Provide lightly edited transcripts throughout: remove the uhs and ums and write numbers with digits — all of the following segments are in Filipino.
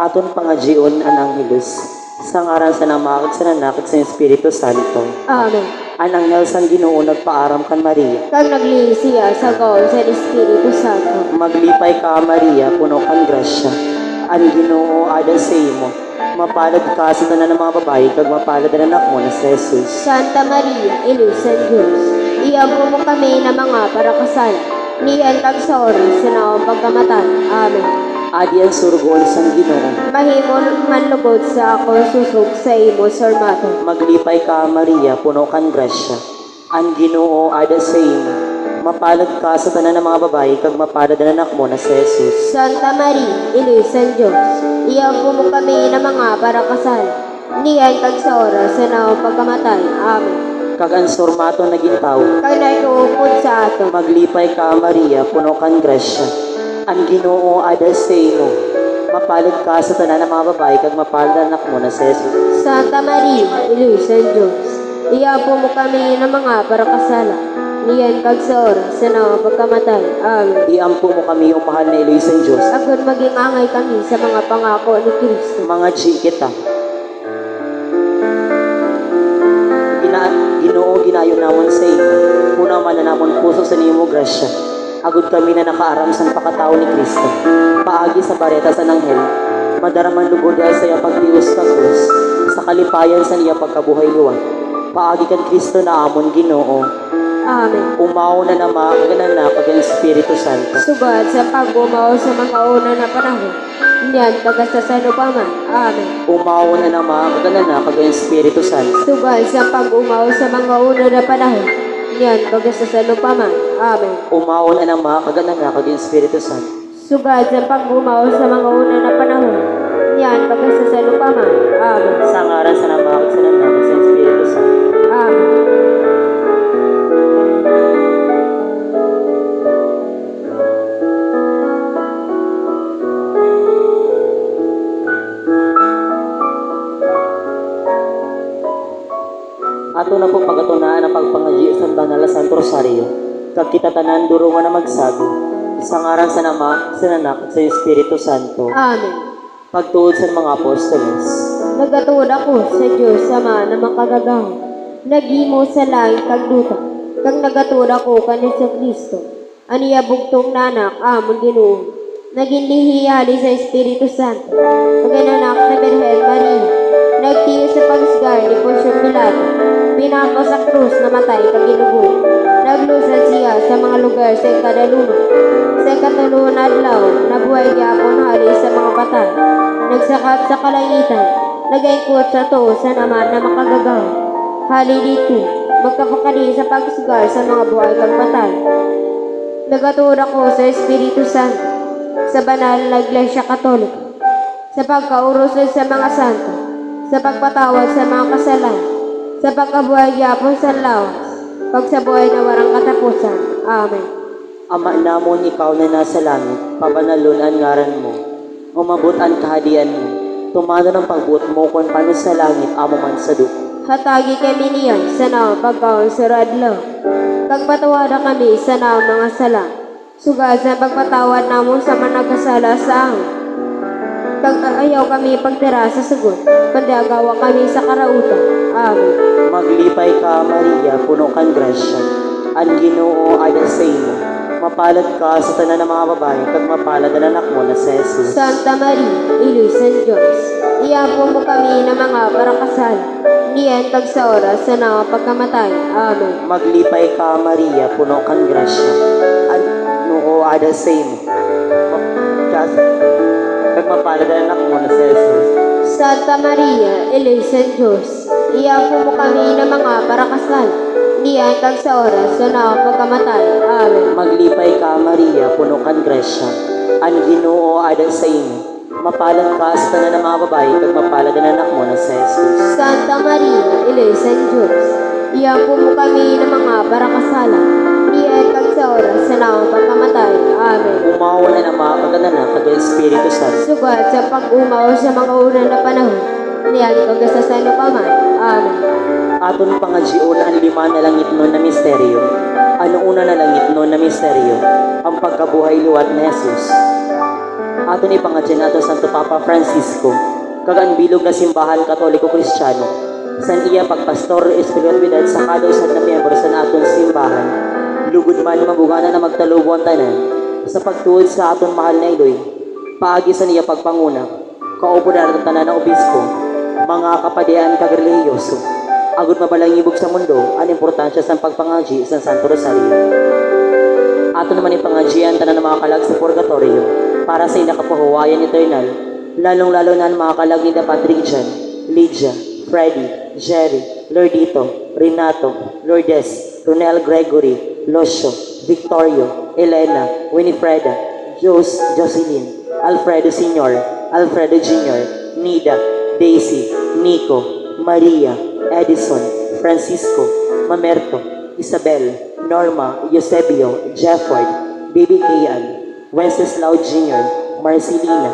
Aton pangajion ang Angeles, sa ngaran sa namakit sa nanakit sa Espiritu Santo. Amen. Ang anghel sang Ginoo nagpaaram kan Maria. Kag naglihi siya sa gaol sa Espiritu Santo. Maglipay ka Maria, puno kan grasya. Ang Ginoo ada sa imo. Mapalad ka sa tanan ng mga babae, kag mapalad ang anak mo na si Jesus. Santa Maria, Ilusan Diyos, iampo mo kami na mga parakasal, niyan kag sa oras sa naong pagkamatay. Amen. Adi ang surgol sang Ginoo. Mahimon manlugod sa ako susog sa imo, Sarmato. Maglipay ka Maria, puno kan grasya. Ang Ginoo ada sa imo. Mapalad ka sa tanan ng mga babae, kag mapalad ang anak mo na si Jesus. Santa Maria, Ilusan Diyos, iampo mo kami na mga parakasal, niyan kag sa oras sa naong pagkamatay. Amen. Kag ang surmato na gintaw. Kag nagtuupod sa ato. Maglipay ka Maria, puno kan grasya. Ang Ginoo ada sa imo. Mapalad ka sa tanan ng mga babae, kag mapalad ang anak mo na si Jesus. Santa Maria, Ilusan Diyos, iampo mo kami ng mga parakasala, niyan kag sa oras sa naong pagkamatay. Amen. Iampo mo kami yung mahal na Eloy Diyos. Agad maging angay kami sa mga pangako ni Kristo. Mga kita. Ginoo ginayo namon sa imo. Una man na namon puso sa nimo grasya. Agud kami na nakaaram sa pakatao ni Kristo. Paagi sa bareta sa nanghel. Madaraman lugod ay sa iya pagtios sa krus. Sa kalipayan sa niya pagkabuhay luwat. Paagi kan Kristo na amon Ginoo. Amen. Umaw na nama kaganan na kag Espiritu Santo. Sugad sa pagbumaw sa mga una na panahon, niyan pagasasano pa man. Amen. Umaw na nama kaganan na kag Espiritu Santo. Sugad sa pag-umaw sa mga una na panahon, niyan pagasasano pa man. Amen. Umaw na nama kaganan na kag Espiritu Santo. Sugad sa pag-umaw sa mga una na panahon, niyan pagasasano pa man. Amen. Sa ngaran sa namakit sa nanakit sa Espiritu Santo. Amen. Ato na po pagatunaan ang pagpangaji sa banal na Santo Rosario. Kag kita tanan durungan na magsabi. Sa ngaran sa Ama, sa Anak, sa Espiritu Santo. Amen. Pagtuod sa mga apostoles. Nagatuod ako sa Diyos Ama na makagagaw. Nagimo sa langit kag duta. Kag nagatuod ako kanis sa Kristo. Aniya bugtong nanak amon Ginoo. Naging lihiyali sa Espiritu Santo. Pagananak na Birhen Maria. Nagtiyo sa pagsgay ni Poncio Pilato. Pinako sa krus na matay kag ginubuhay. Naglusad siya sa mga lugar sa kadaluma. Sa katulungan adlaw, nabuhay gyapon hali sa mga patay. Nagsakat sa kalangitan, nagaingkot sa to sa naman na makagagaw. Hali dito, magkapakali sa pagsugar sa mga buhay kag patay. Nagatuod ako sa Espiritu Santo, sa banal na Iglesia Katolika, sa pagkaurus sa mga santo, sa pagpatawad sa mga kasalanan, sa pagkabuhay gyapon sa lawas, pagsabuhay na warang katapusan. Amen. Ama namon ikaw na nasa langit, pabanalon ang ngaran mo. Umabot ang kahadian mo. Tumano ng pagbuot mo kung paano sa langit, amo man sa duko. Hatagi kami niyan sa naong pagkaon sa radlaw. Pagpatawada kami sa naong mga sala. Sugad sa pagpatawad namon sa managkasala sa amin. Ayaw kami pagtira sa sugot, pandagawa kami sa karautan. Amen. Maglipay ka Maria, puno kan grasya. Ang Ginoo ada sa imo. Mapalad ka sa tanan ng mga babae, kag mapalad ang anak mo na si Jesus. Santa Maria, Ilusan Diyos, iampo mo kami ng mga parakasal, niyan kag sa oras sa naong pagkamatay. Amen. Maglipay ka Maria, puno kan grasya. Ang Ginoo ada sa imo. Kag mapalad ang anak mo na si Jesus. Santa Maria, Ilusan Diyos, iampo mo kami ng mga parakasal, niyan kag sa oras sa naong pagkamatay. Amen. Maglipay ka Maria, puno kan grasya. Ang Ginoo ada sa imo. Mapalad ka sa tanan ng mga babae, kag mapalad ang anak mo na si Jesus. Santa Maria, Ilusan Diyos, iampo mo kami ng mga parakasala, niyan kag sa oras sa naong pagkamatay. Amen. Umawa na nama kaganan kag Espiritu Santo. Sugad sa pag-umaw sa mga una na panahon, niyan kag sa sano pa man. Amen. Aton pangajion ang lima na langit nun na misteryo. Ano una na langit nun na misteryo? Ang pagkabuhay liwat na Jesus. Ato ni pangadyan nato Santo Papa Francisco, kagan bilog na simbahan Katoliko Kristiyano, san iya pagpastor espiritualidad sa kada usad na miyembro sa naton simbahan, lugod man mabugana na magtalubuan tanan, sa pagtuod sa aton mahal na iloy, paagi sa niya pagpanguna, kaupo na ng tanan ng obispo, mga kapadian kagreliyoso, agud mabalangibog sa mundo, ang importansya sa pagpangaji sa Santo Rosario. Ato naman yung pangadyan tanan ng mga kalag sa purgatorio, para sa inakapahuwayan eternal, lalong-lalo na ang mga kalag ni Da Patrician, Lydia, Freddy, Jerry, Lordito, Renato, Lourdes, Ronel Gregory, Locio, Victorio, Elena, Winifreda, Jocelyn, Alfredo Sr., Alfredo Jr., Nida, Daisy, Nico, Maria, Edison, Francisco, Mamerto, Isabel, Norma, Eusebio, Jefford, Baby Kayan, Wenceslao Jr., Marcelina,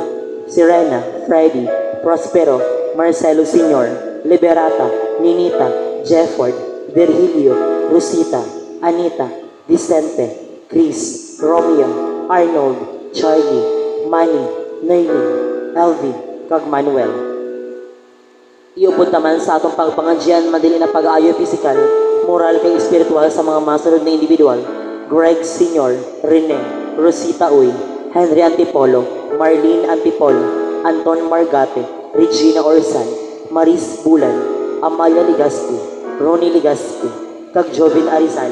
Sirena, Freddy, Prospero, Marcelo Sr., Liberata, Ninita, Jefford, Virgilio, Rosita, Anita, Vicente, Chris, Romeo, Arnold, Charlie, Manny, Nerlin, Elvie, kag Manuel. Iupod naman sa atong pagpangadyan madili na pag-aayo pisikal, moral kag espiritual sa mga masunod na individual, Greg Sr., Rene, Rosita Uy, Henry Antipolo, Marlene Antipolo, Anton Margate, Regina Orsan, Maris Bulan, Amalia Ligaspi, Ronnie Ligaspi, kag Jovin Arizal.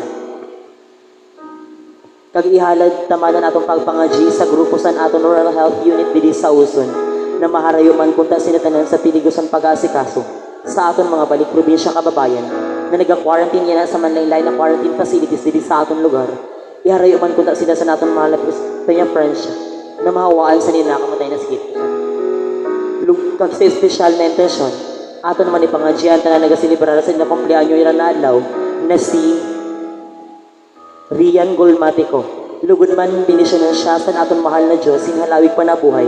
Kag ihalad tamanan atong pagpangaji sa grupo san aton Rural Health Unit diri sa Uson, na maharayuman kunta sinatanan sa piligosan pag-asikaso sa aton mga balik probinsya kababayan na nag-quarantine yan sa manlaylay na quarantine facilities diri sa aton lugar. Iharayuman kunta sila sa naton mga Peña Francia na mahawaan sa nila kamatay na sakit. Kag sa espesyal na intensyon, aton naman ipangadyan na nagasilibrar sa ilang kumpleanyo iran na adlaw na si Rian Golmatico. Lugod man binisyonan siya sa aton mahal na Diyos sing halawig panabuhay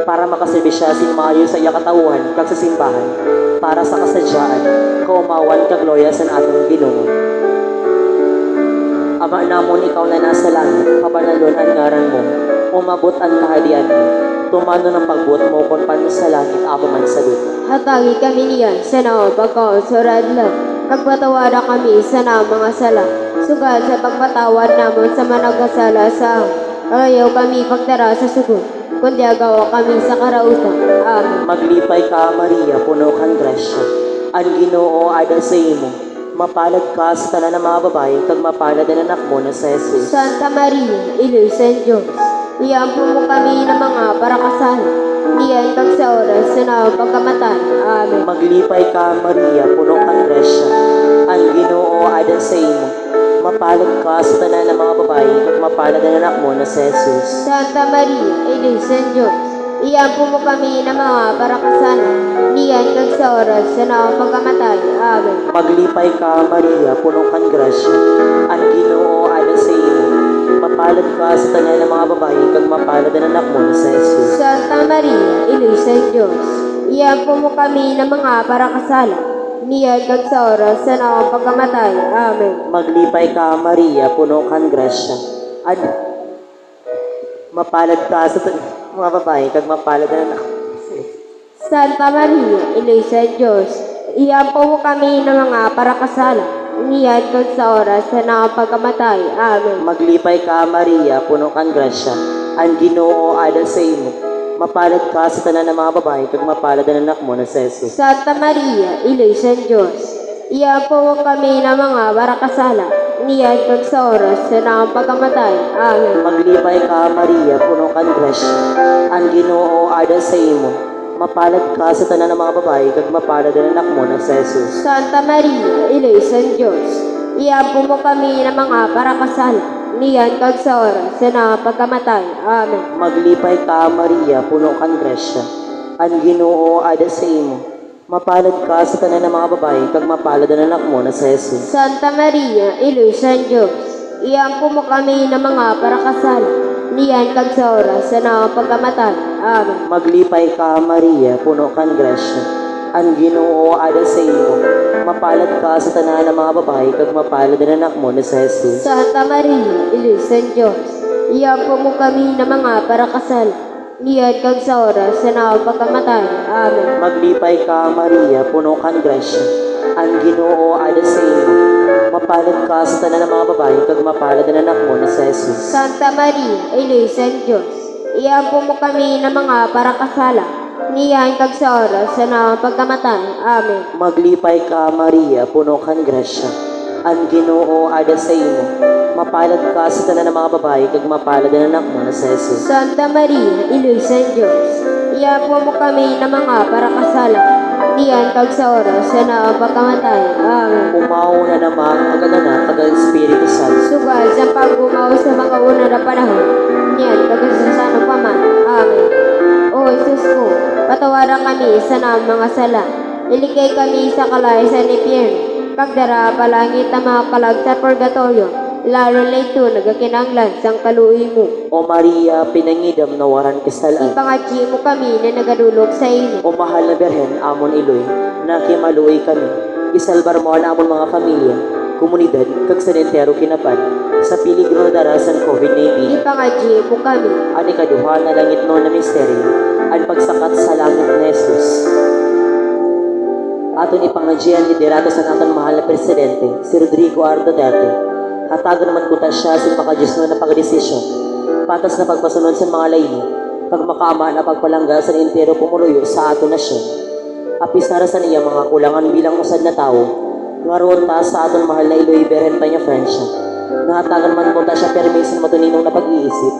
para makaserbi siya sin maayo sa iya katawuhan kag sa simbahan para sa kasadyaan kaumawan kag gloria sa aton Ginoo. Ama namon ikaw na nasa langit, kabanalon ang ngaran mo, umabot ang kahadian mo, tumano ng pagbuot mo kung paano sa langit ako man sa lupa. Hatagi kami niyan sa naon pagkaunsurad lang. Pagpatawada kami sa naon mga sala. Sugal sa pagpatawad namon sa managasala sa ayaw kami pagtara sa sugot. Kundi agawa kami sa karautan. Amen. Maglipay ka, Maria, puno kang grasya. Ang Ginoo ay sa imo. Mapalad ka sa tanan ng mga babae, kag mapalad ang anak mo na sa Jesus. Santa Maria, Ilusan Diyos, iampo mo kami ng mga parakasal. Iyan kag sa oras sa naong pagkamatay. Amen. Maglipay ka, Maria, puno kang grasya. Ang Ginoo ay sa imo. Mapalad ka sa tanan ng mga babae, kag mapalad ang anak mo na sa Jesus. Santa Maria, Ilusan Diyos, iampo mo kami ng mga parakasal. Iyan kag sa oras sa naong pagkamatay. Amen. Maglipay ka, Maria, puno kang grasya. Ang Ginoo ay sa imo. Mapalad ka sa tanan ng mga babae, kag mapalad ang anak mo na sa Jesus. Santa Maria, Ilusan Diyos, iampo mo kami ng mga parakasala. Niyan kag sa oras sa naong pagkamatay. Amen. Maglipay ka, Maria, puno kang grasya. Ang mapalad ka sa mga babae, kag mapalad ang anak mo. Santa Maria, Ilusan Diyos, iampo mo kami ng mga parakasala. Niyan kag sa oras sa naong pagkamatay. Amen. Maglipay ka, Maria, puno kang grasya. Ang Ginoo ay sa imo. Mapalad ka sa tanan ng mga babae, kag mapalad ang anak mo na sa Jesus. Santa Maria, Ilusan Diyos, iampo mo kami ng mga parakasala. Niyan kag sa oras sa naong pagkamatay. Amen. Maglipay ka, Maria, puno kang grasya. Ang Ginoo ay sa imo. Mapalad ka sa tanan ng mga babae, kag mapalad ang anak mo na sa Jesus. Santa Maria, Ilusan Diyos, iampo mo kami ng mga parakasala. Niyan kag sa oras sa naong pagkamatay. Amen. Maglipay ka, Maria, puno kang grasya. Ang Ginoo ay sa imo. Mapalad ka sa tanan ng mga babae, kag mapalad ang anak mo na sa Jesus. Santa Maria, Ilusan Diyos, iampo mo kami ng mga parakasala. Niyan kag sa oras sa naong pagkamatay. Amen. Maglipay ka, Maria, puno kang grasya. Ang Ginoo ay sa imo. Mapalad ka sa tanan ng mga babae, kag mapalad ang anak mo na sa Jesus. Santa Maria, Ilusan Diyos, iampo mo kami ng mga parakasala. niyan kag sa oras sa pagkamatay. Amen. Maglipay ka, Maria, puno kang grasya. Ang Ginoo ada sa imo. Mapalad ka sa tanan ng mga babae, kag mapalad ang anak mo na si Jesus. Santa Maria, Ilusan Diyos, iampo mo kami ng mga parakasala, niyan kag sa oras sa pagkamatay. Amen. Maglipay ka, Maria, puno kang grasya. Ang Ginoo ada sa imo. Mapalad ka sa tanan ng mga babae, kag mapalad ang anak mo na si Jesus. Santa Maria, Ilusan Diyos, iampo mo kami ng mga parakasala, niyan kag sa oras sa pagkamatay. Amen. Umaw na namang ang Anak, kag ang Espiritu Santo. Sugal sa paggumaw sa mga una na panahon, niyan kagasasano pa man. Amen. O Jesus ko, patawaran kami sa mga sala, ilikay kami sa kalaysan ni Pierre, kagdara palangit na mga kalag sa purgatorio, lalo na ito nagakinanglan sang kaluoy mo. O Maria, pinangidam na waran kasalaan. Ipangadji mo kami na nagadulog sa imo. O mahal na Berhen, amon iloy, nakimaluoy kami. Isalbar mo ang amon mga pamilya, komunidad, kag senentero kinapan, sa piligro na darasan COVID-19. Ipangadji mo kami. Ani kaduha na langit no na misteryo, ang pagsakat sa langit ni Jesus. Aton ipangadjian liderato sa naton mahal na presidente, si Rodrigo R. Duterte. Hatagan naman kuta siya sa makadiyos no na pagdesisyon. Patas na pagpasunod sa mga layni, kag makaama na pagpalangga sa entero pumuluyo sa aton nasyon. Apisara sa niya mga kulangan bilang usad na tao, nga roon ta sa aton mahal na Iloy Berhen pa niya Francia. Nahatagan man mo ta siya permis na matuninong na pag-iisip.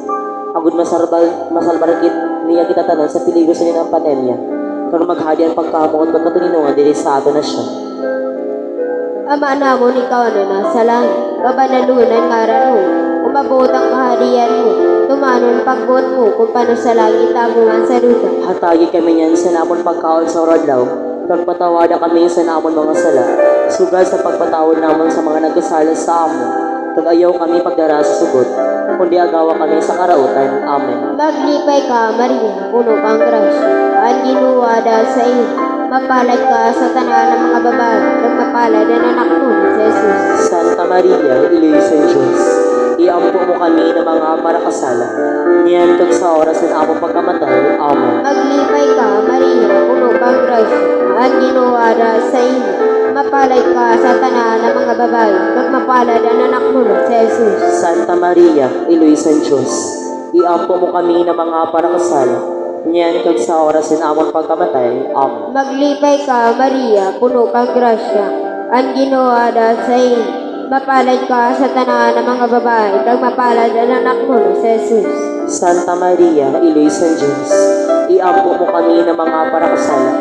Agud masalbarakit niya kita tanan sa piligro sa nilang pandemya. Kung maghadi ang pagkamuot at katuninungan diri sa aton nasyon. Ama namon ikaw na nasa langit, kabanalunan ngaran mo, umabot ang kaharian mo, tumanon pagbuot mo kung paano sa langit amuan sa duta. Hatagi kami niyan sa namon pagkaon sa oradlaw, kag patawada kami sa namon mga sala, sugal sa pagpatawad namon sa mga nagkasala sa amo, kag ayaw kami pagdara sa sugot, kundi agawa kami sa karautan. Amen. Maglipay ka, Maria, puno kang grasya, ang ginuwada sa iyo. Mapalad ka sa tanan ng mga babae, at mapalad ang anak mo, si Jesus. Santa Maria, Ilusan Diyos, iampo mo kami ng mga parakasala, niyan kag sa oras ng among pagkamatay. Amen. Maglipay ka, Maria, puno kang grasya, ang ginuwada sa iyo. Mapalad ka sa tanan ng mga babae, at mapalad ang anak mo, si Jesus. Santa Maria, Ilusan Diyos, iampo mo kami ng mga parakasala, niyan kag sa oras ng among pagkamatay. Amen. Maglipay ka, Maria, puno kang grasya, ang ginuwada sa iyo. Mapalad ka sa tanan ng mga babae, kag mapalad ang anak mo, si Jesus. Santa Maria, Ilusan Diyos, iampo mo kami ng mga parakasala,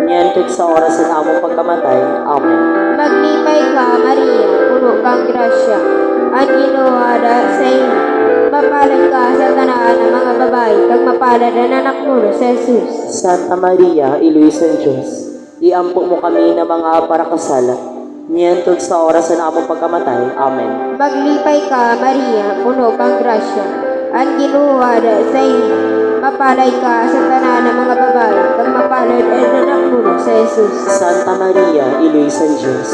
niyan kag sa oras ng among pagkamatay. Amen. Maglipay ka, Maria, puno kang grasya, ang ginuwada sa iyo. Mapalad ka sa tanan ng mga babae, kag mapalad ang anak mo, si Jesus. Santa Maria, Ilusan Diyos, iampo mo kami ng mga parakasala, niyan kag sa oras ng among pagkamatay. Amen. Maglipay ka, Maria, puno kang grasya, ang ginuwada sa iyo. Mapalad ka sa tanan ng mga babae, kag mapalad ang anak mo, si Jesus. Santa Maria, Ilusan Diyos,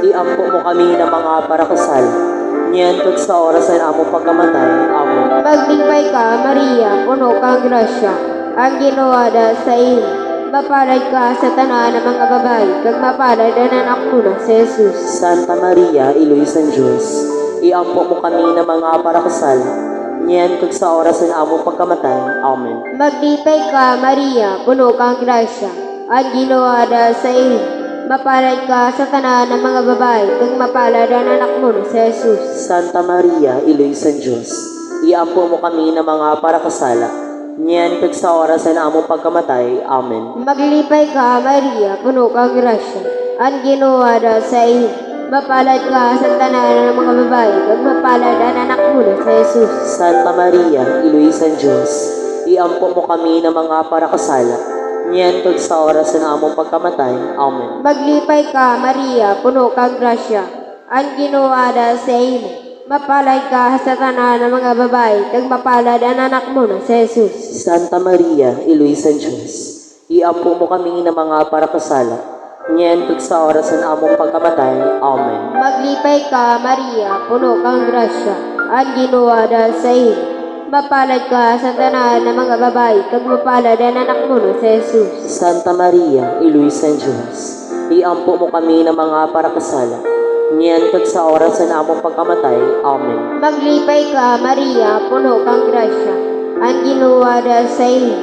iampo mo kami ng mga parakasala, niyan kag sa oras ng among pagkamatay. Amen. Maglipay ka, Maria, puno kang grasya, ang ginuwada sa iyo. Mapalad ka sa tanan ng mga babae, kag mapalad ang anak mo, si Jesus. Santa Maria, Ilusan Diyos, iampo mo kami ng mga parakasala, niyan kag sa oras ng among pagkamatay. Amen. Maglipay ka, Maria, puno kang grasya, ang ginuwada sa iyo. Mapalad ka sa tanan ng mga babae, kag mapalad ang anak mo, si Jesus. Santa Maria, Ilusan Diyos, iampo mo kami ng mga parakasala, niyan kag sa oras ng among pagkamatay. Amen. Maglipay ka, Maria, puno kang grasya, ang ginuwada sa iyo. Mapalad ka sa tanan ng mga babae, kag mapalad ang anak mo, si Jesus. Santa Maria, Ilusan Diyos, iampo mo kami ng mga parakasala, niyan kag sa oras ng among pagkamatay. Amen. Maglipay ka, Maria, puno kang grasya, ang ginuwada sa iyo. Mapalad ka sa tanan ng mga babae, kag mapalad ang anak mo, si Jesus. Santa Maria, Ilusan Diyos, iampo mo kami ng mga parakasala, niyan kag sa oras ng among pagkamatay. Amen. Maglipay ka, Maria, puno kang grasya, ang ginuwada sa iyo. Mapalad ka sa tanan ng mga babae, kag mapalad ang anak mo no, si Jesus. Santa Maria, Iluisa Diyos, iampo mo kami ng mga parakasala, niyan kag sa oras sa namong pagkamatay. Amen. Maglipay ka, Maria, puno kang grasya. Ang Ginoo dahil sa iyo.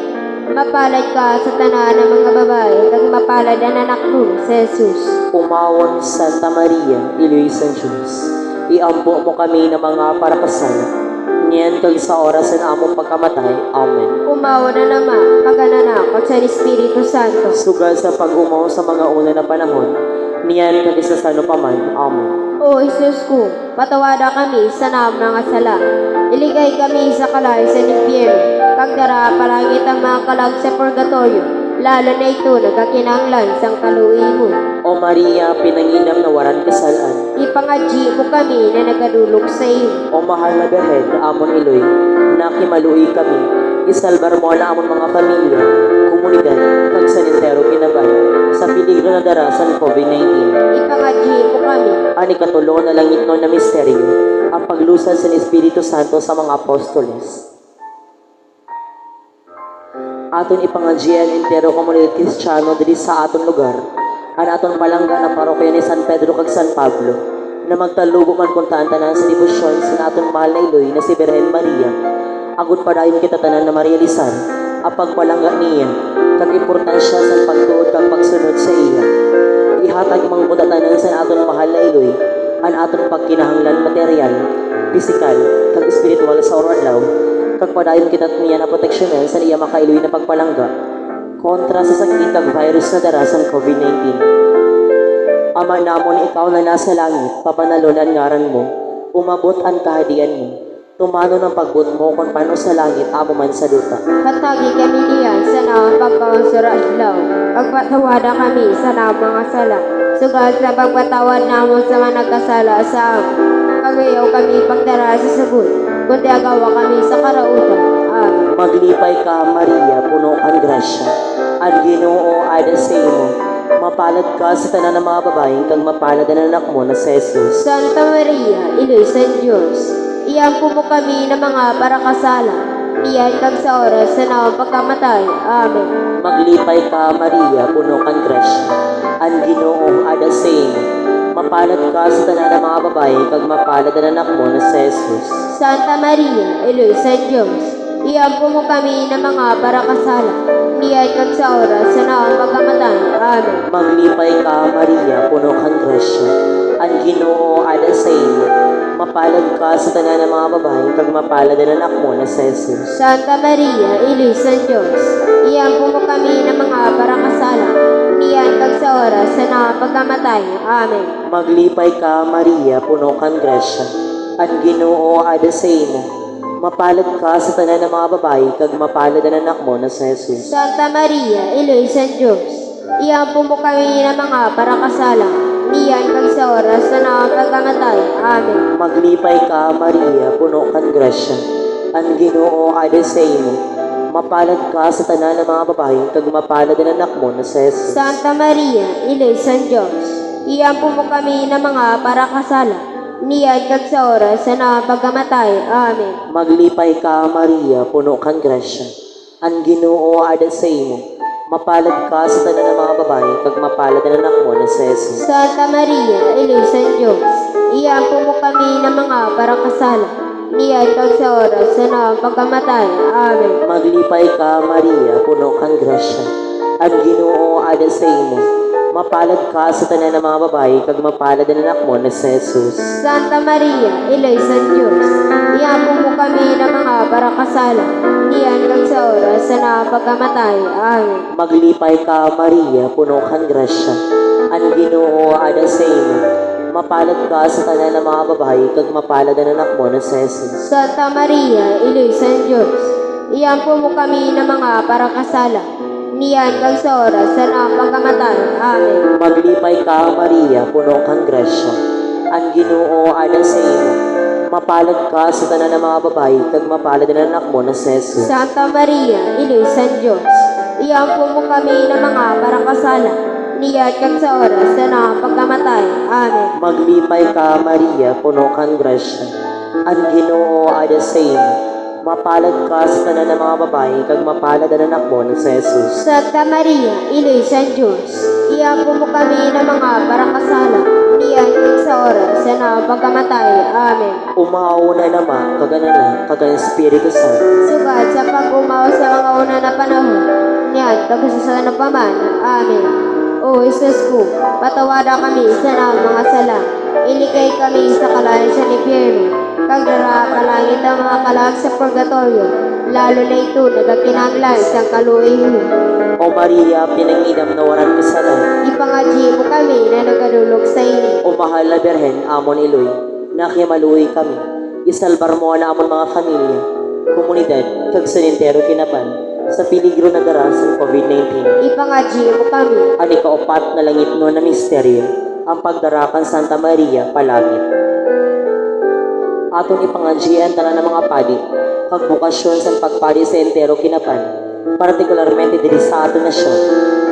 Mapalad ka sa tanan ng mga babae, kag mapalad ang anak mo no, si Jesus. Umawon Santa Maria, Iluisa Diyos, iampo mo kami ng mga parakasala, niyan kag sa oras sa namong pagkamatay. Amen. Umawa na naman, magananak at sa Espiritu Santo. Sugal sa pag-umaw sa mga una na panahon, niyan kag sa sano paman. Amen. O Jesus ko, patawada kami sa naam mga sala. Iligay kami sa kalay sa impyerno. Kagdara palangit ang mga kalag sa purgatorio, lalo na ito nagkakinanglan sang kaluwi mo. O Maria, pinanginam na waran kasalan, Ipangadji mo kami na nagadulog sa iyo. o mahal na Birhen na amon iloy, nakimaluoy kami, isalbar mo na amon mga pamilya, komunidad, kag sanitero kinabay, sa peligro na darasan COVID-19. Ipangadji mo kami. Ani katulo na langit no na misteryo, ang paglusad sa Espiritu Santo sa mga apostoles. Aton ipangadjian entero komunidad Kristiyano diri sa aton lugar, ang aton palangga na parokya ni San Pedro kag San Pablo, na magtalubo man kung tanan sa debosyon sa aton mahal na iloy na si Birhen Maria. Agud padayon kita tanan na marealisan ang pagpalangga niya, kag importansya sa pagtuod kag pagsunod sa iya. Ihatag mang tanan sa aton mahal na iloy, ang aton pagkinahanglan material, pisikal, kag espiritual sa oradlaw, kag padayon kita niya na proteksyonan sa iya makailoy na pagpalangga kontra sa sakit kag virus na darasang COVID-19. Ama namon, ikaw na nasa langit, papanalon ang ngaran mo, umabot ang kahadian mo, tumano ng pagbut mo kung paano sa langit, amo man sa lupa. Hatagi kami niyan sa naam pagkaon sa adlaw. Pagpatawada kami sa naam mga sala. Sugal sa pagpatawad namon sa mga nagkasala sa amin. Kagayaw kami pagdara sa sabon, kundi agawa kami sa karautan. Amen. Maglipay ka, Maria, puno kang grasya, ang Ginoo ada sa imo. Mapalad ka sa tanan ng mga babae, kag mapalad ang anak mo na si Jesus. Santa Maria, Ilusa Diyos, iampo mo kami ng mga parakasala, iyan kag sa oras sa naong pagkamatay. Amen. Maglipay ka, Maria, puno kang grasya, ang Ginoo ada sa imo. Mapalad ka sa tanan ng mga babae, kag mapalad ang anak mo na si Jesus. Santa Maria, Ilusa Diyos, iampo mo kami ng mga parakasala, iyan kag sa oras sa naong pagkamatay. Amen. Maglipay ka, Maria, puno kang grasya, ang Ginoo ada sa imo. Mapalad ka sa tanan ng mga babae, kag mapalad ang anak mo na si Jesus. Santa Maria, Ilusa Diyos, iampo mo kami ng mga parakasala, iyan kag sa oras sa naong pagkamatay. Amen. Maglipay ka, Maria, puno kang grasya, ang Ginoo ada sa imo. Mapalad ka sa tanan ng mga babae, kag mapalad ang anak mo na si Jesus. Santa Maria, Ilusa Diyos, iampo mo kami ng mga parakasala, iyan kag sa oras na naong pagkamatay. Amen. Maglipay ka, Maria, puno kang grasya, ang Ginoo ada sa imo. Mapalad ka sa tanan ng mga babae, kag mapalad ang anak mo na si Jesus. Santa Maria, Ilusa Diyos, iampo mo kami ng mga parakasala, iyan kag sa oras na naong pagkamatay. Amen. Maglipay ka, Maria, puno kang grasya, ang Ginoo ada sa imo. Mapalad ka sa tanan ng mga babae, kag mapalad ang anak mo na si Jesus. Santa Maria, Ilusa Diyos, iampo mo kami ng mga parakasala, iyan kag sa oras na naong pagkamatay. Amen. Maglipay ka, Maria, puno kang grasya, ang Ginoo ada sa imo. Mapalad ka sa tanan ng mga babae, kag mapalad ang anak mo na si Jesus. Santa Maria, Ilusa Diyos, iampo mo kami ng mga parakasala, iyan kag sa oras na naong pagkamatay. Amen. Maglipay ka, Maria, puno kang grasya, ang Ginoo ada sa imo. Mapalad ka sa tanan ng mga babae, kag mapalad ang anak mo na si Jesus. Santa Maria, Ilusa Diyos, iampo mo kami ng mga parakasala, iyan kag sa oras na naong pagkamatay. Amen. Maglipay ka, Maria, puno kang grasya, ang Ginoo ada sa imo. Mapalad ka sa tanan ng mga babae, kag mapalad ang anak mo na si Jesus. Santa Maria, Ilusa Diyos, iampo mo kami ng mga parakasala, iyan kag sa oras na naong pagkamatay. Amen. Maglipay ka, Maria, puno kang grasya, ang Ginoo ada sa imo. Mapalad ka sa tanan ng mga babae, kag mapalad ang anak mo na si Jesus. Santa Maria, Inoy San Diyos, iyapo mo kami ng mga parakasala, niyan sa oras na pagkamatay. Amen. Umauna nama, kagana kag ang Espiritu Santo. Sugad sa pag-umaw sa mga una na panahon, niyan kagasusan na paman. Amen. O Jesus ko, patawada kami sa mga sala, ilikay kami sa kalayan sa impyerno, kag kalangit ang mga kalag sa purgatorio, lalo na ito nagkinanglan sa kaluoy. O Maria, pinangidam na waran kasalan. Ipangadji mo kami na nagadulog sa iyo. O mahal na Birhen, amon iloy, nakimaluoy kami. Isalbar mo na amon mga pamilya, komunidad, kag sanintero kinapan, sa piligro na daras ng COVID-19. Ipangadji mo kami. Ani kaupat na langit no na misteryo, ang pagdarakan Santa Maria palangit. Atong ipangadjian tanan ng mga padi, kag bukasyon sa pagpadi sa entero kinapan, partikularmente diri sa aton nasyon,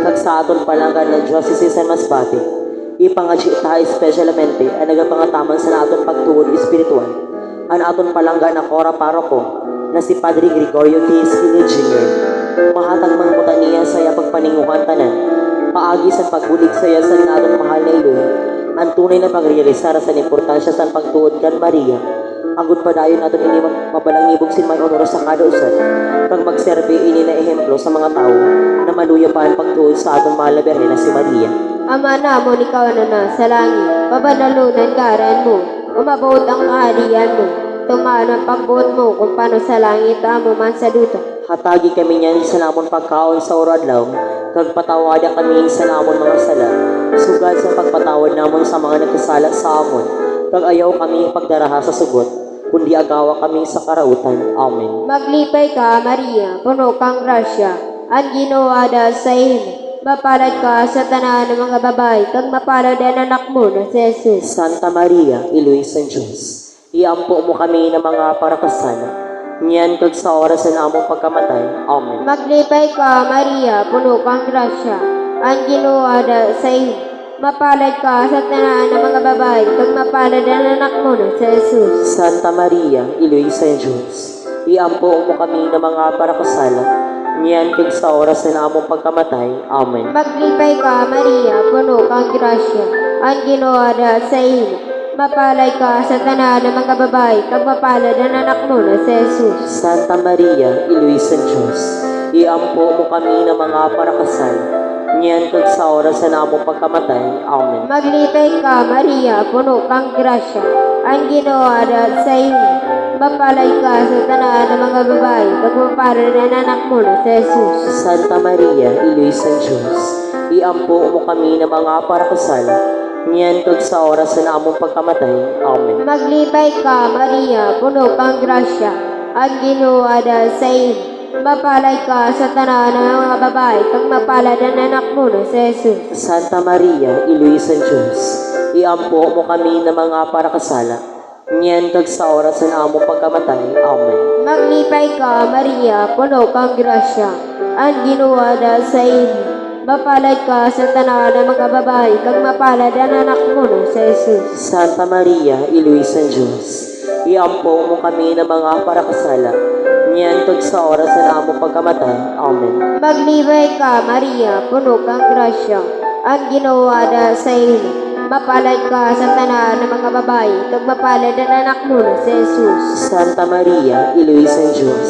kag sa aton palanggan ng Diocese San Masbate. Ipangadji tayo specialmente ang nagapangataman sa aton pagtuod espiritual, ang aton palanggan na Cora Paroko, na si Padre Gregorio T. Esquilio Jr. Mahatag man mo taniya saya pagpaninguhan tanan, paagi sa pagbulig saya sa naton mahal na Iloy, ang tunay na pagrealisar sa importansya sa pagtuod kan Maria, agud padayon naton ini mabalangibog sin may honor sa kada usan, kag magserbe ini na ehemplo sa mga tao na maluya pa ang pagtuod sa aton mahal na Birhen na si Maria. Ama namon ikaw na sa langit, pabanalunan karan mo, umabot ang kaharian mo, tumaan ang pagbuot mo kung paano sa langit amo man sa duta. Hatagi kami niyan sa namon pagkaon sa oradlaw, kag patawada kami sa namon mga sala, sugad sa pagpatawad namon sa mga nagkasala sa amon, kag ayaw kami pagdaraha sa sugot, kundi agawa kami sa karautan. Amen. Maglipay ka, Maria, puno kang grasya, ang ginawa sa iyo. Mapalad ka sa tanan ng mga babae, kag mapalad ang anak mo na si Jesus. Santa Maria, Iloy San Diyos, iampo mo kami ng mga parakasala, niyan kag sa oras na among pagkamatay. Amen. Maglipay ka, Maria, puno kang grasya, ang ginawa sa iyo. Mapalad ka sa tanan ng mga babae, kag mapalad ang anak mo na si Jesus. Santa Maria, Iloy San Diyos, iampo mo kami ng mga parakasala, niyan kag sa oras na among pagkamatay. Amen. Maglipay ka, Maria, puno kang grasya, ang ginawa sa iyo. Mapalad ka sa tanan ng mga babae, kag mapalad ang anak mo na si Jesus. Santa Maria, Iloy San Diyos, iampo mo kami ng mga parakasal, niyan kag sa oras na among pagkamatay. Amen. Maglipay ka, Maria, puno kang grasya, ang ginawa sa iyo. Mapalad ka sa tanan ng mga babae, kag mapalad ang anak mo na si Jesus. Santa Maria, Iloy San Diyos, iampo mo kami ng mga parakasal, niyan kag sa oras na among pagkamatay. Amen. Maglipay ka, Maria, puno kang grasya, ang ginawa sa iyo. Mapalad ka sa tanan ng mga babae, kag mapalad ang anak mo na si Jesus. Santa Maria, Iloy San Diyos, iampo mo kami ng mga parakasala, niyan kag sa oras na among pagkamatay. Amen. Maglipay ka, Maria, puno kang grasya, ang ginawa sa iyo. Mapalad ka sa tanan ng mga babae, kag mapalad ang anak mo na si Jesus. Santa Maria, Iloy San Diyos, iampo mo kami ng mga parakasala, niyan kag sa oras na among pagkamatay. Amen. Maglibay ka, Maria, puno kang grasya, ang ginawa sa iyo. Mapalad ka sa tanan ng mga babae, kag mapalad ang anak mo na si Jesus. Santa Maria, Iloy San Diyos,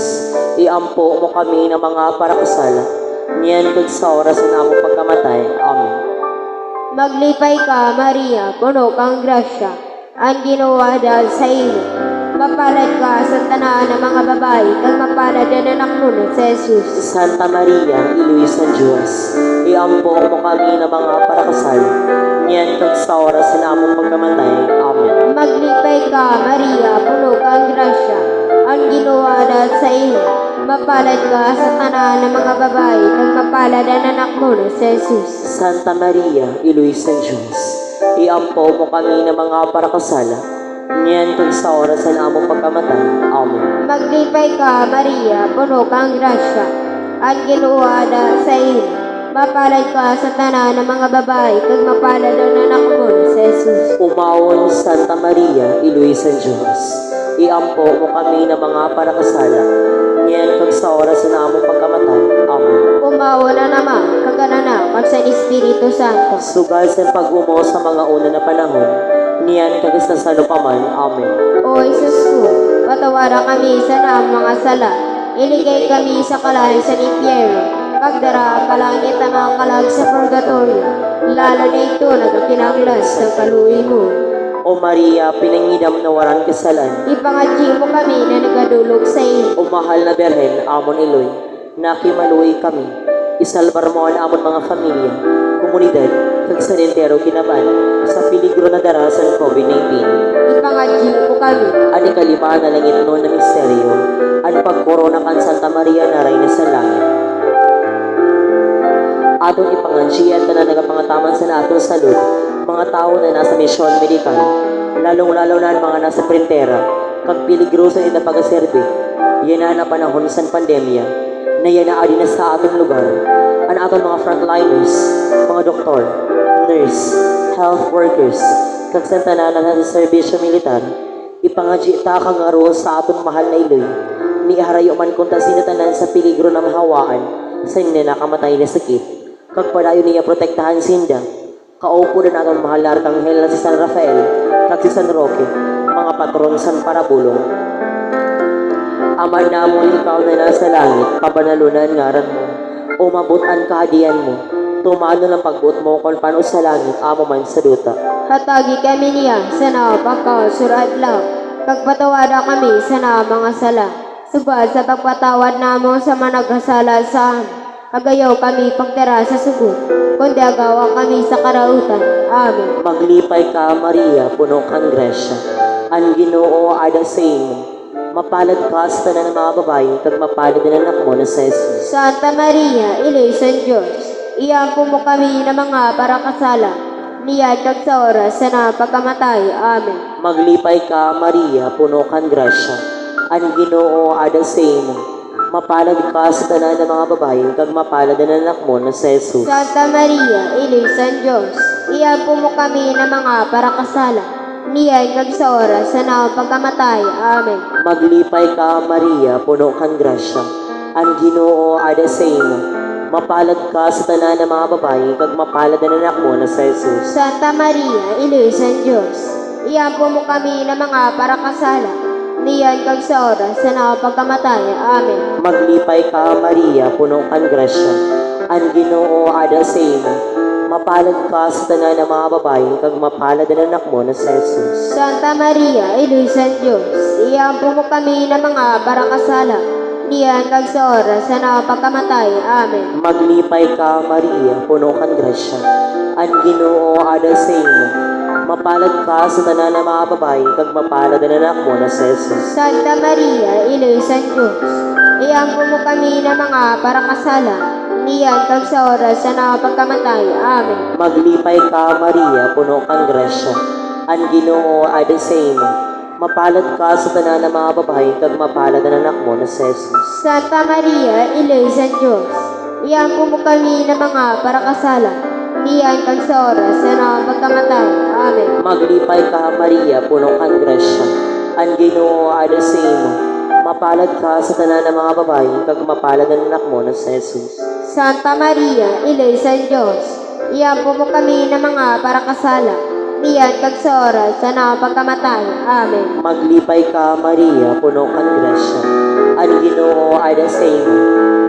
iampo mo kami ng mga parakasala, niyan kag sa oras na among pagkamatay. Amen. Maglipay ka, Maria, puno kang grasya, ang ginawa sa iyo. Mapalad ka sa tanan ng mga babae, kag mapalad ang anak mo na si Jesus. Santa Maria, Iloy San Diyos, iampo mo kami ng mga parakasal, niyan kag sa oras na among pagkamatay. Amen. Maglipay ka, Maria, puno kang grasya, ang ginawa sa iyo. Mapalad ka sa tanan ng mga babae, kag mapalad ang anak mo na si Jesus. Santa Maria, Iloy San Diyos, iampo mo kami ng mga parakasala, niyan kag sa oras na among pagkamatay. Amen. Maglipay ka, Maria, puno kang grasya, ang ginawa sa iyo. Mapalad ka sa tanan ng mga babae, kag mapalad ang anak mo sa Jesus. Umawon Santa Maria, Iloy San Diyos. Iampo mo kami ng mga parakasala. Ngayon kag sa oras na among pagkamatay. Amen. Umawa na naman, kagananak, kag sa Espiritu Santo. Sugal sa pag-umo sa mga una na panahon. Niyan kag sa salupaman. Amen. O Jesus ko, patawaran kami sa naam mga sala. Iligay kami sa kalahi sa impyerno. Pagdara kalangit ang mga kalag sa purgatorio. Lalo na ito nagkinanglas ng kaluwi mo. O Maria, pinangidam na waran kasalan. Ipangadji mo kami na nagadulog sa iyo. O mahal na Berhen, amon Iloy, nakimaluwi kami. Isalbar mo ang amon mga pamilya, komunidad, kag sa entero kinaban, sa peligro na darasan COVID-19. Ipangadji mo kami. Ani kalima na langit no na misteryo, an pagkorona kan Santa Maria na Reyna sa langit. Aton ipangansyian na nagapangataman sa naton salud, mga tao na nasa misyon medikal, lalong-lalo na ang mga nasa printera, kag peligro sa inapagaserbe, yan na panahon sa pandemya, na yan na adi na sa aton lugar, ang aton mga frontliners, mga doktor, nurse, health workers, kag sa tanan na sa serbisyo militar, ipangadji ta kang aro sa aton mahal na Iloy, ni harayo man kung ta sinatanan sa peligro ng mahawaan, sa nakamatay na sakit, kag padayon niya protektahan sinda, kaupo na naton mahal na Arkanghel na si San Rafael, kag si San Roque, mga patron San Parabulong. Ama namon ikaw na nasa langit, pabanalunan ngaran mo, umabutan kahadian mo, tumano ng pagbuot mo kung paano sa langit, amo man sa duta. Hatagi kami niya sa na pagkausurat lang. Pagpatawada kami sa na mga sala. Subad sa pagpatawad namo sa managhasala sa amin. Kagayaw kami pagtara sa sugot. Kundi agawa kami sa karautan. Amen. Maglipay ka, Maria, puno kang grasya. Ang Ginoo ada sa imo. Mapalad ka sa tanan ng mga babae, kag mapalad din ang anak mo na sa Jesus. Santa Maria, Iloy San Diyos, iampo mo kami ng mga parakasala. Niyad kag sa oras sa na pagkamatay. Amen. Maglipay ka, Maria, puno kang grasya. Ang Ginoo ada sa imo. Mapalad ka sa tanan ng mga babae, kag mapalad din ang anak mo na sa Jesus. Santa Maria, Iloy San Diyos, iampo mo kami ng mga parakasala. Niyad kag sa oras sa na pagkamatay. Amen. Maglipay ka, Maria, puno kang grasya. Ang Ginoo ada sa imo. Mapalad ka sa tanan ng mga babae, kag mapalad ang anak mo na sa Jesus. Santa Maria, Iloy San Diyos, iampo mo kami ng mga parakasala. Niyad kag sa oras sa na pagkamatay. Amen. Maglipay ka, Maria, puno kang grasya. Ang Ginoo ada sa imo. Mapalad ka sa tanan ng mga babae, kag mapalad ang anak mo na sa Jesus. Santa Maria, Iloy San Diyos, iampo mo kami ng mga parakasala. Niyad kag sa oras sa na pagkamatay. Amen. Maglipay ka, Maria, puno kang grasya. Ang Ginoo ada sa imo. Mapalad ka sa tanan ng mga babae, kag mapalad ang anak mo na sa Jesus. Santa Maria, Iloy San Diyos, iampo mo kami ng mga parakasala. Niyad kag sa oras sa na pagkamatay. Amen. Maglipay ka, Maria, puno kang grasya. Ang Ginoo ada sa imo. Mapalad ka sa tanan ng mga babae, kag mapalad ang anak mo na sa Jesus. Santa Maria, Iloy San Diyos, iampo mo kami ng mga parakasala. Niyad kag sa oras sa na pagkamatay. Amen. Maglipay ka, Maria, puno kang grasya. Ang Ginoo ada sa imo. Mapalad ka sa tanan ng mga babae, kag mapalad ang anak mo na sa Jesus. Santa Maria, Iloy San Diyos, iampo mo kami ng mga parakasala. Niyad kag sa oras sa na pagkamatay. Amen. Maglipay ka, Maria, puno kang grasya. Ang Ginoo ada sa imo.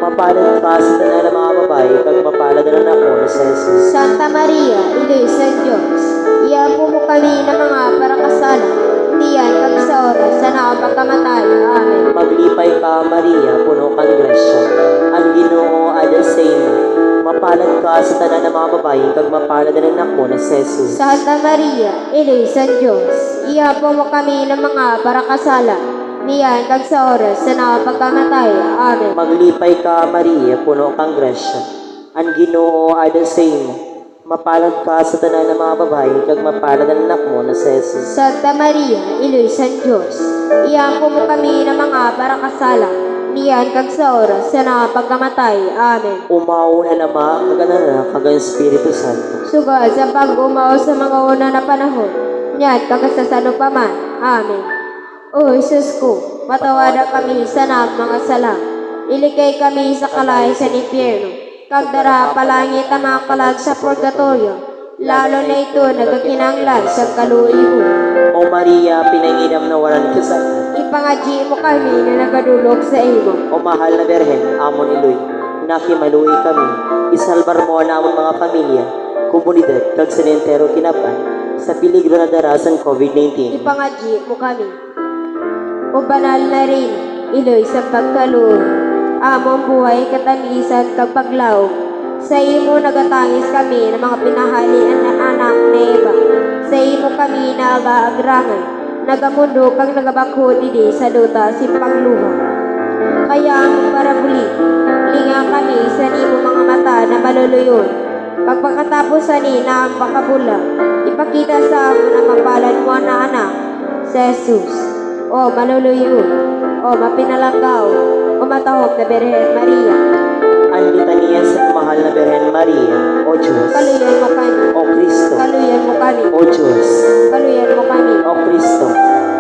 Mapalad ka sa tanan ng mga babae, kag mapalad ang anak mo na sa Jesus. Santa Maria, Iloy San Diyos, iampo mo kami ng mga parakasala. Niyad kag sa oras sa na pagkamatay. Amen. Maglipay ka, Maria, puno kang grasya. Ang Ginoo ada sa imo. Mapalad ka sa tanan ng mga babae, kag mapalad ang anak mo na sa Jesus. Santa Maria, Iloy San Diyos, iampo mo kami ng mga parakasala. Niyad kag sa oras sa na pagkamatay. Amen. Maglipay ka, Maria, puno kang grasya. Ang Ginoo ada sa imo. Mapalad ka sa tanan ng mga babae, kag mapalad ang anak mo na sa Jesus. Santa Maria, Iloy San Diyos, iampo mo kami ng mga parakasala. niyan kag sa oras sa pagkamatay. Amen. Umauna na ma, kagana kagan Espiritu Santo. Sugod sa pag-umaw sa mga una na panahon, niyan kag sa sanupaman. Amen. O Jesus ko, matawada kami sa mga sala. Ilikay kami sa kalay sa impyerno. Kag dara palangit ang mga kalag sa purgatorio. Lalo na ito nagakinanglan sa kaluibo. O Maria, pinanginam na walang kasalan. Ipangadji mo kami na nagadulog sa imo. O mahal na Berhen, amon iloy, nakimaluwi kami. Isalbar mo na amon mga pamilya, komunidad, kag senentero kinapan, sa piligro na darasan COVID-19. Ipangadji mo kami. O banal na rin, iloy sa pagkaluoy. Among buhay katamisan kag paglaog. Sa imo nagatangis kami ng mga pinahalian na anak na Eva. Sa imo kami nagaagrangan. Nagamundo kang nagabakho didi sa duta si pagluha. Kaya ang parabuli, linga kami sa nimo mga mata na maluluyon. Pagpakatapos ani na ang pakabula, ipakita sa amo na mapalad mo na anak, sa Jesus. O maluluyon, o mapinalanggaw, o matahok na Birhen Maria. Ang litanya sa mahal na Berhen Maria, O Diyos, Kaluyan mo kami, O Kristo, kaluyan mo kami, O Diyos, kaluyan mo kami, O Kristo,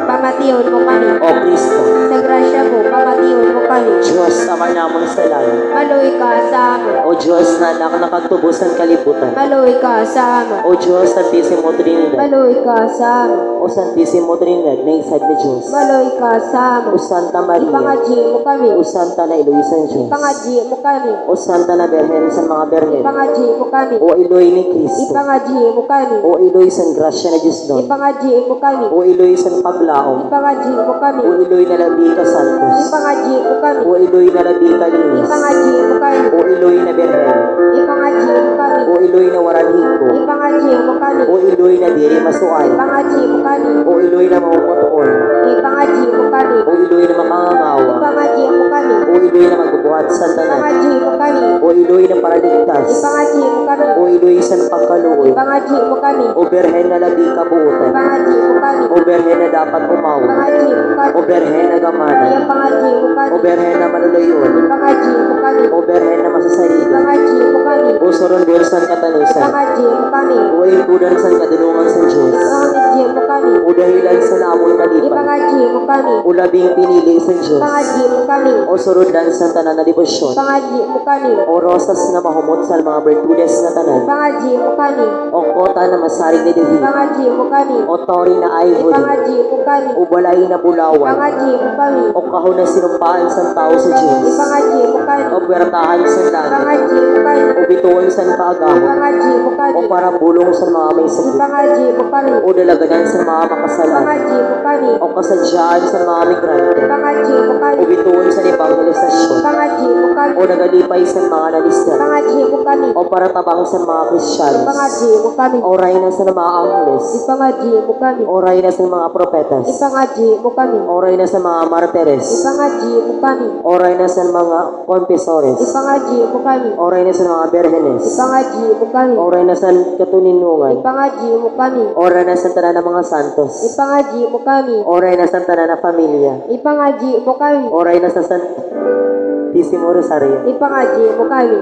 pamatiyon mo kami, O Kristo, sa grasya mo, pamatiyon mo kami. Diyos, Ama namon sa langit, Maluy ka sa amin, O Diyos na nakatubos ng kalibutan, maluy ka sa amin, O Diyos, Santisimo Trinidad, maluy ka sa amin, O Santisimo Trinidad na isad na Diyos, maluy ka sa O amin. Santa Maria, Ipangadji mo kami, O Santa na Iloisan Diyos, ipangadji mo kami, O Santa na Berhen sa mga Berhen, ipangadji mo kami, O Iloy ni Kristo, ipangadji mo kami, O Iloy san grasya na Diyos doon, ipangadji mo kami, O Iloy san paglaong, ipangadji mo kami, O Iloy na labi ka santos, ipangadji mo kami, O Iloy na labi ka linis, ipangadji mo kami, O Iloy na Berhen, ipangadji mo kami, O Iloy na waranhin ko, ipangadji mo kami, O Iloy na diri masuay, ipangadji mo kami, O Iloy na maumutoon, ipangadji mo kami, O Iloy na makangangawa, ipangadji mo kami, O Iloy na magbubuhat sa tanan, ipangadji mo kami, O Iloy na paraligtas, ipangadji mo kami, O Iloy san pagkaluoy, ipangadji mo kami, O Berhen na labi kabuutan, ipangadji mo kami, O Berhen na dapat umaw, ipangadji mo kami, O Berhen na gamana, ipangadji mo kami, O Berhen na malulayon, ipangadji mo kami, O Berhen na masasarili, ipangadji mo kami, O sorondon san katanusan, ipangadji mo kami, O impudan san kadulungan sa Diyos, ipangadji mo kami, O dahilan sa namon kalipan, ipangadji mo kami, O labing pinili sa Diyos, ipangadji mo kami, O surundan sa tanan na debosyon, ipangadji mo kami, O rosas na mahumot sa mga virtudes na tanan, ipangadji mo kami, O kota na masarig na dihi, ipangadji mo kami, O tori na ivory, ipangadji mo kami, O balay na bulawan, ipangadji mo kami, O kahon na sinumpaan sa tao sa Diyos, ipangadji mo kami, O puwertahan sa langit, ipangadji mo kami, O bituon sa kaagahon, ipangadji mo kami, O para bulong sa mga may sakit, ipangadji mo kami, O dalaganan sa mga makasalan, ipangadji mo kami, O kasadyaan sa mga migrante, ipangadji mo kami, O bituon sa evangelisasyon, ipangadji mo kami, O nagalipay sa mga nalista, ipangadji mo kami, O para tabang sa mga Kristiyanos, ipangadji mo kami, O rayna sa mga angles, ipangadji mo kami, O rayna sa mga propetas, ipangadji mo kami, O rayna sa mga martires, ipangadji mo kami, O rayna sa mga confesores, ipangadji mo kami, O rayna sa mga berhenes, ipangadji mo kami, O rayna sa katuninungan, ipangadji mo kami, O rayna sa tanan ng mga santos, ipangadji mo kami, O rayna sa tanan ng pamilya, ipangadji mo kami, O rayna sa Santisimo Rosario, ipangadji mo kami.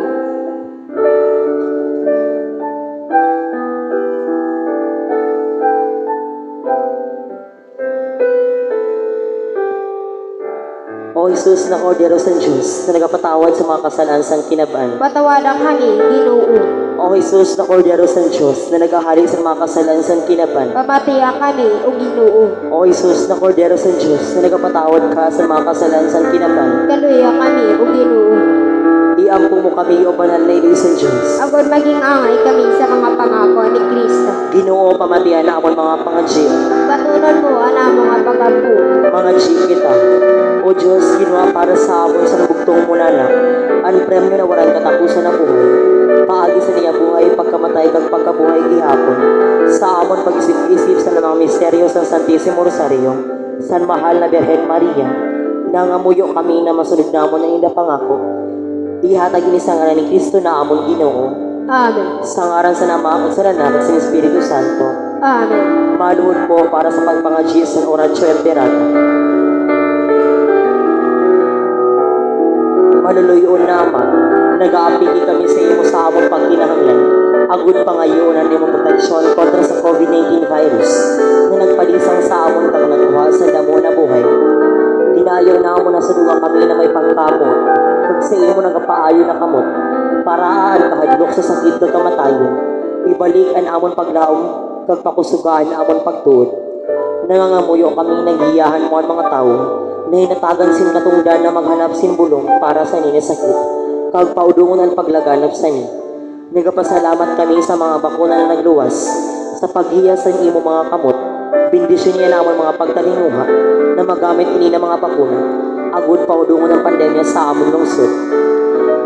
O Jesus na Kordero sa Diyos, na nagapatawad sa mga kasalanan sang kinabaan. Patawadan kami, Ginoo. O Jesus na Kordero sa Diyos, na nagahari sa mga kasalanan sang kinabaan. Pamatiyan kami, O Ginoo. O Jesus na Kordero sa Diyos, na nagapatawad ka sa mga kasalanan sang kinabaan. Kaluya kami, O Ginoo. Iampo mo kami, O banal na Iloy sa Diyos. Agod maging angay kami sa mga pangako ni Kristo. Ginoo pamatiyan na amon mga pangadji, Patunon mo ang mga pagapu. mga G kita. O Diyos, ginawa para sa amon sa nabugtong mo na ang premyo na walang katapusan ng buhay. Paagi sa niya buhay, pagkamatay kag pagkabuhay gihapon. Sa amon pag-isip-isip sa mga misteryo sa Santisimo Rosario, San Mahal na Birhen Maria, nangamuyo kami na masunod namon ang ina pangako. Ihatag ini sa ngalan ni Kristo na amon Ginoo. Amen. Sa ngaran sa Nama, sa Anak, sa Espiritu Santo. Amen. Maluhod po para sa pagpangajis ng Oratio Emperata. Maluluyon na Ama, nag-aapili kami sa imo sa among pagkinahanglan. Agud pa ngayon ang imong proteksyon kontra sa COVID-19 virus na nagpalisang sa amon kang nagkuha sa damo na buhay. Dinayo na mo na sa duwa kami na may pangkamot, kag sa imo nagapaayo na kamot, paraan kahadlok sa sakit kag kamatayon. Ibalik ang amon paglaom, kag pakusugaan amon pagtuod. Nangangamuyo kami naghiyahan mo ang mga tao, na hinatagan sin katungdan na maghanap sin bulong para sa nini sakit, kag paudungon ang paglaganap sa ni. Nagapasalamat kami sa mga bakuna na nagluwas, sa paghiyas sa imo mga kamot, bindisyon niya namon mga pagtalinguha, na magamit ini ng mga bakuna, agud paudungon ang pandemya sa amon lungsod.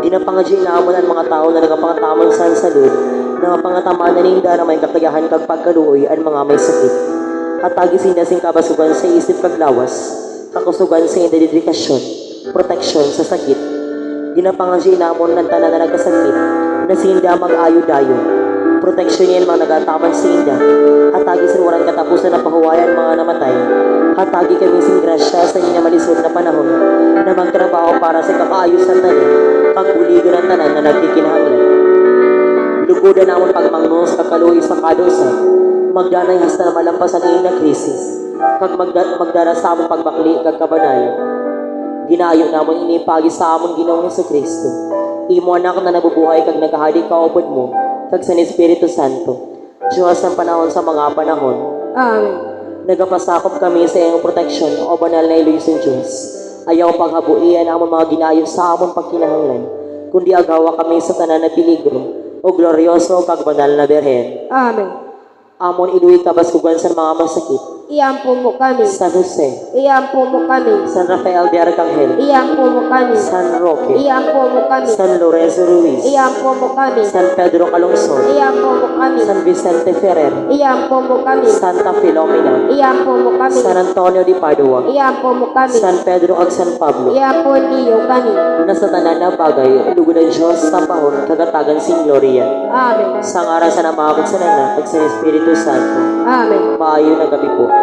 Ginapangadyo namon ang mga tao na nagapangatamon sa salud, na mapangatamaan na ninda na may kakayahan kag pagkaluoy ang mga may sakit. Hatagisin na sing kabasugan sa isip kag lawas, kakusugan sa dedikasyon, proteksyon sa sakit. Ginapangadyo namon ng tanan na nagkasakit, na sinda mag-ayo-dayo. Proteksyon niya mga nagataman sa inda. Hatagi sa walang katapusan na pahuwayan mga namatay. Hatagi kami sing grasya sa inyong malisod na panahon na magtrabaho para sa kakaayusan tanan, pagbuligan ng tanan na nagkikinahanglan. Lugodan namon pagmangnos kakaluoy sa kadosa, magdanay hasta na malampasan ini na krisis, kag magdara sa among pagbakli kag kabanayan. Ginayo namon ini pagi sa amon Ginoong Jesucristo. Imo anak na nabubuhay kag nagahadi kaupod mo, kag sa Espiritu Santo. Diyos ng panahon sa mga panahon. Amen. Nagapasakop kami sa iyong proteksyon o banal na ilusin Diyos. Ayaw paghabuian ang mga ginayo sa amon pagkinahanglan, kundi agawa kami sa tanan na peligro o glorioso kag banal na Birhen. Amen. Amon iluwi kabaskugan sa mga masakit. Iampo mo kami. San Jose, Iampo mo kami. San Rafael de Arcangel, Iampo mo kami. San Roque, Iampo mo kami. San Lorenzo Ruiz, Iampo mo kami. San Pedro Calungsod, Iampo mo kami. San Vicente Ferrer, Iampo mo kami. Santa Filomena, Iampo mo kami. San Antonio de Padua, Iampo mo kami. San Pedro ag San Pablo, Iampo niyo kami. na sa tanan na bagay, lugod ang Diyos sa pahon kagatagan sing gloria. Amen. Sa ngaran sa namahapag sa nana, at sa Espiritu Santo, Amen. maayo na gabi po.